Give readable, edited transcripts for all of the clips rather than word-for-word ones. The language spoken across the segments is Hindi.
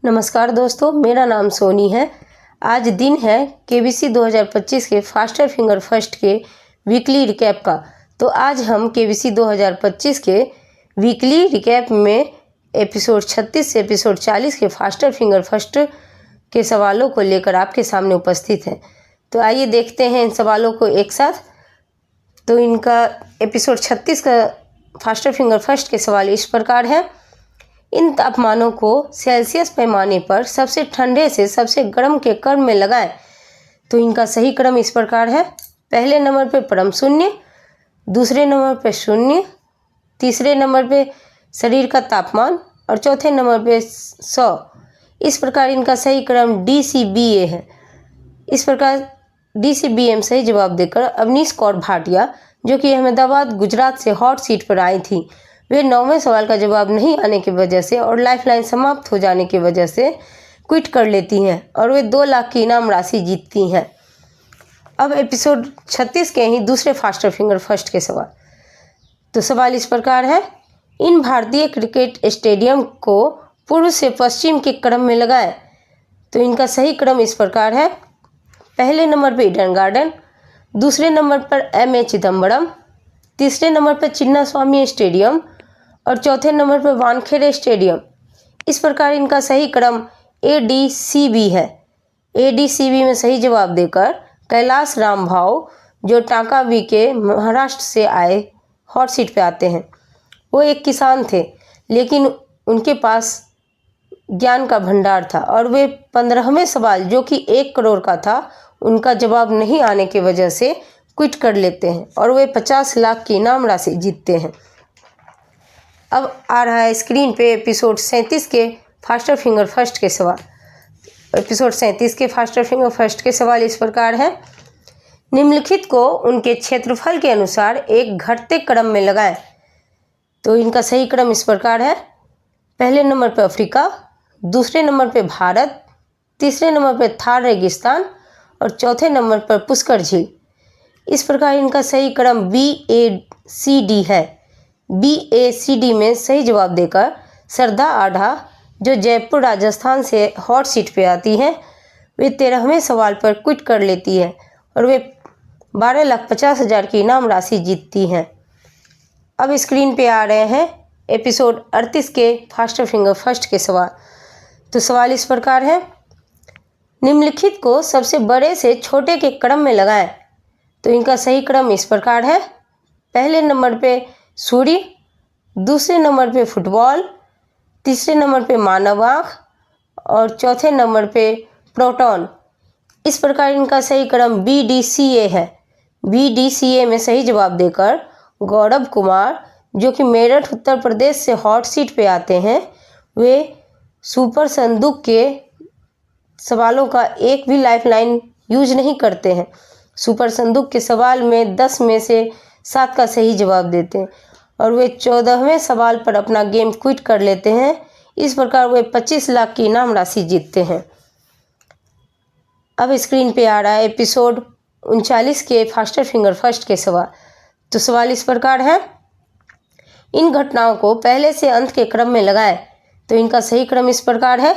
नमस्कार दोस्तों, मेरा नाम सोनी है। आज दिन है केबीसी 2025 के फास्टर फिंगर फर्स्ट के वीकली रिकैप का। तो आज हम केबीसी 2025 के वीकली रिकैप में एपिसोड 36 से एपिसोड 40 के फास्टर फिंगर फर्स्ट के सवालों को लेकर आपके सामने उपस्थित हैं। तो आइए देखते हैं इन सवालों को एक साथ। तो इनका एपिसोड 36 का फास्टर फिंगर फर्स्ट के सवाल इस प्रकार है। इन तापमानों को सेल्सियस पैमाने पर सबसे ठंडे से सबसे गर्म के क्रम में लगाएं। तो इनका सही क्रम इस प्रकार है। पहले नंबर पे परम शून्य, दूसरे नंबर पे शून्य, तीसरे नंबर पे शरीर का तापमान और चौथे नंबर पे 100। इस प्रकार इनका सही क्रम DCBA है। इस प्रकार DCBA में सही जवाब देकर अवनीश कौर भाटिया, जो कि अहमदाबाद गुजरात से हॉट सीट पर आई थी, वे 9वें सवाल का जवाब नहीं आने की वजह से और लाइफलाइन समाप्त हो जाने की वजह से क्विट कर लेती हैं और वे 2 लाख की इनाम राशि जीतती हैं। अब एपिसोड 36 के ही दूसरे फास्टर फिंगर फर्स्ट के सवाल। तो सवाल इस प्रकार है। इन भारतीय क्रिकेट स्टेडियम को पूर्व से पश्चिम के क्रम में लगाएं। तो इनका सही क्रम इस प्रकार है। पहले नंबर पर ईडन गार्डन, दूसरे नंबर पर MA चिदम्बरम, तीसरे नंबर पर चिन्ना स्वामी स्टेडियम और चौथे नंबर पर वानखेड़े स्टेडियम। इस प्रकार इनका सही क्रम ADCB है। ADCB में सही जवाब देकर कैलाश राम भाव, जो टांकावी के महाराष्ट्र से आए हॉट सीट पे आते हैं, वो एक किसान थे, लेकिन उनके पास ज्ञान का भंडार था और वे 15वें सवाल, जो कि 1 करोड़ का था, उनका जवाब नहीं आने की वजह से क्विट कर लेते हैं और वे 50 लाख की इनाम राशि जीतते हैं। अब आ रहा है स्क्रीन पे एपिसोड 37 के फास्टर फिंगर फर्स्ट के सवाल। एपिसोड 37 के फास्टर फिंगर फर्स्ट के सवाल इस प्रकार है। निम्नलिखित को उनके क्षेत्रफल के अनुसार एक घटते क्रम में लगाएं। तो इनका सही क्रम इस प्रकार है। पहले नंबर पर अफ्रीका, दूसरे नंबर पर भारत, तीसरे नंबर पर थार रेगिस्तान और चौथे नंबर पर पुष्कर झील। इस प्रकार इनका सही क्रम BACD है। BACD में सही जवाब देकर श्रद्धा आढ़ा, जो जयपुर राजस्थान से हॉट सीट पे आती हैं, वे 13वें सवाल पर क्विट कर लेती है और वे 12,50,000 की इनाम राशि जीतती हैं। अब स्क्रीन पे आ रहे हैं एपिसोड 38 के फास्टर फिंगर फर्स्ट के सवाल। तो सवाल इस प्रकार है। निम्नलिखित को सबसे बड़े से छोटे के क्रम में लगाएं। तो इनका सही क्रम इस प्रकार है। पहले नंबर पे सूर्य, दूसरे नंबर पे फुटबॉल, तीसरे नंबर पे मानव आँख और चौथे नंबर पे प्रोटॉन। इस प्रकार इनका सही क्रम BDCA है। BDCA में सही जवाब देकर गौरव कुमार, जो कि मेरठ उत्तर प्रदेश से हॉट सीट पे आते हैं, वे सुपर संदूक के सवालों का एक भी लाइफलाइन यूज नहीं करते हैं। सुपर संदूक के सवाल में 10 में से 7 का सही जवाब देते हैं और वे 14वें सवाल पर अपना गेम क्विट कर लेते हैं। इस प्रकार वे 25 लाख की इनाम राशि जीतते हैं। अब स्क्रीन पे आ रहा है एपिसोड 39 के फास्टर फिंगर फर्स्ट के सवाल। तो सवाल इस प्रकार है। इन घटनाओं को पहले से अंत के क्रम में लगाएं। तो इनका सही क्रम इस प्रकार है।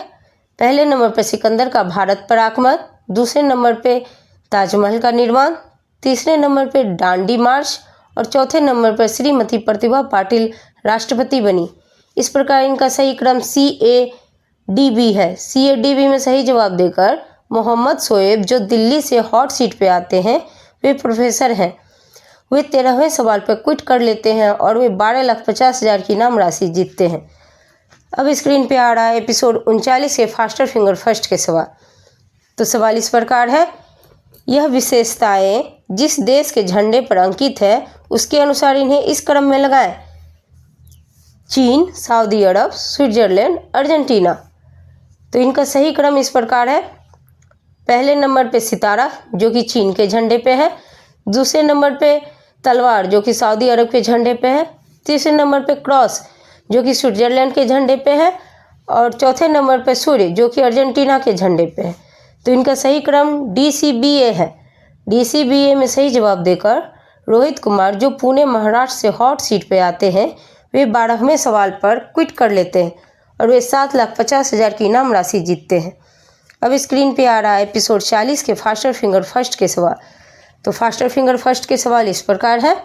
पहले नंबर पर सिकंदर का भारत पर आक्रमण, दूसरे नंबर पे ताजमहल का निर्माण, तीसरे नंबर पर डांडी मार्च और चौथे नंबर पर श्रीमती प्रतिभा पाटिल राष्ट्रपति बनी। इस प्रकार इनका सही क्रम CADB है। CADB में सही जवाब देकर मोहम्मद शोएब, जो दिल्ली से हॉट सीट पे आते हैं, वे प्रोफेसर हैं, वे 13वें सवाल पर क्विट कर लेते हैं और वे 12,50,000 की इनाम राशि जीतते हैं। अब स्क्रीन पे आ रहा है एपिसोड 39 के फास्टर फिंगर फर्स्ट के सवाल। तो सवाल इस प्रकार है। यह विशेषताएं जिस देश के झंडे पर अंकित है, उसके अनुसार इन्हें इस क्रम में लगाएं। चीन, सऊदी अरब, स्विट्जरलैंड, अर्जेंटीना। तो इनका सही क्रम इस प्रकार है। पहले नंबर पे सितारा, जो कि चीन के झंडे पे है, दूसरे नंबर पे तलवार, जो कि सऊदी अरब के झंडे पे है, तीसरे नंबर पे क्रॉस, जो कि स्विट्जरलैंड के झंडे पे है और चौथे नंबर पे सूर्य, जो कि अर्जेंटीना के झंडे पे है। तो इनका सही क्रम DCBA है। DCBA में सही जवाब देकर रोहित कुमार, जो पुणे महाराष्ट्र से हॉट सीट पे आते हैं, वे 12वें सवाल पर क्विट कर लेते हैं और वे 7,50,000 की इनाम राशि जीतते हैं। अब स्क्रीन पे आ रहा है एपिसोड 40 के फास्टर फिंगर फर्स्ट के सवाल। तो फास्टर फिंगर फर्स्ट के सवाल इस प्रकार है।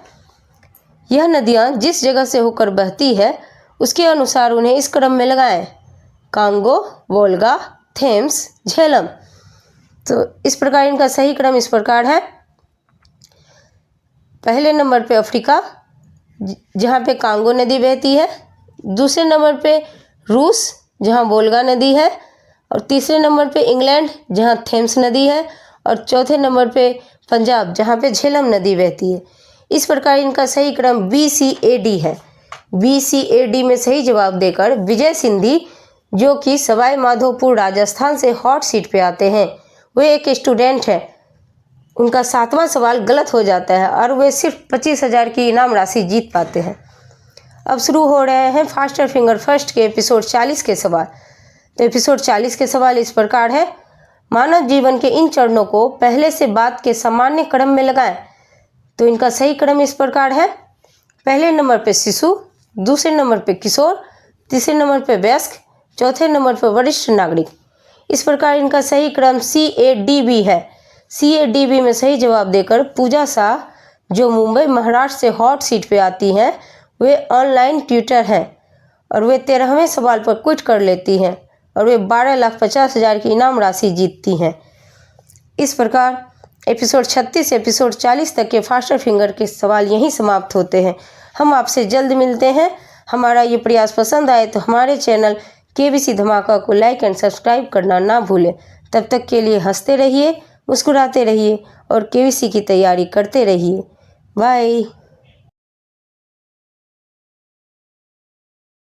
यह नदियाँ जिस जगह से होकर बहती है उसके अनुसार उन्हें इस क्रम में लगाएं: कांगो, वोल्गा, थेम्स, झेलम। तो इस प्रकार इनका सही क्रम इस प्रकार है। पहले नंबर पे अफ्रीका, जहाँ पे कांगो नदी बहती है। दूसरे नंबर पे रूस, जहाँ वोल्गा नदी है। और तीसरे नंबर पे इंग्लैंड, जहाँ थेम्स नदी है। और चौथे नंबर पे पंजाब, जहाँ पे झेलम नदी बहती है। इस प्रकार इनका सही क्रम BCAD है। BCAD में सही जवाब देकर विजय सिंधी, जो कि सवाई माधोपुर राजस्थान से हॉट सीट पे आते हैं, वे एक स्टूडेंट हैं। उनका 7वां सवाल गलत हो जाता है और वे सिर्फ 25,000 की इनाम राशि जीत पाते हैं। अब शुरू हो रहे हैं फास्टर फिंगर फर्स्ट के एपिसोड 40 के सवाल। तो एपिसोड 40 के सवाल इस प्रकार है। मानव जीवन के इन चरणों को पहले से बाद के सामान्य क्रम में लगाएं। तो इनका सही क्रम इस प्रकार है। पहले नंबर पे शिशु, दूसरे नंबर पे किशोर, तीसरे नंबर पे वयस्क, चौथे नंबर पे वरिष्ठ नागरिक। इस प्रकार इनका सही क्रम CADB है। CADB में सही जवाब देकर पूजा शाह, जो मुंबई महाराष्ट्र से हॉट सीट पे आती हैं, वे ऑनलाइन ट्यूटर हैं और वे 13वें सवाल पर क्विट कर लेती हैं और वे 12,50,000 की इनाम राशि जीतती हैं। इस प्रकार एपिसोड 36 से एपिसोड 40 तक के फास्टर फिंगर के सवाल यहीं समाप्त होते हैं। हम आपसे जल्द मिलते हैं। हमारा ये प्रयास पसंद आए तो हमारे चैनल KBC धमाका को लाइक एंड सब्सक्राइब करना ना भूलें। तब तक के लिए हंसते रहिए, मुस्कुराते रहिए और KBC की तैयारी करते रहिए। बाय।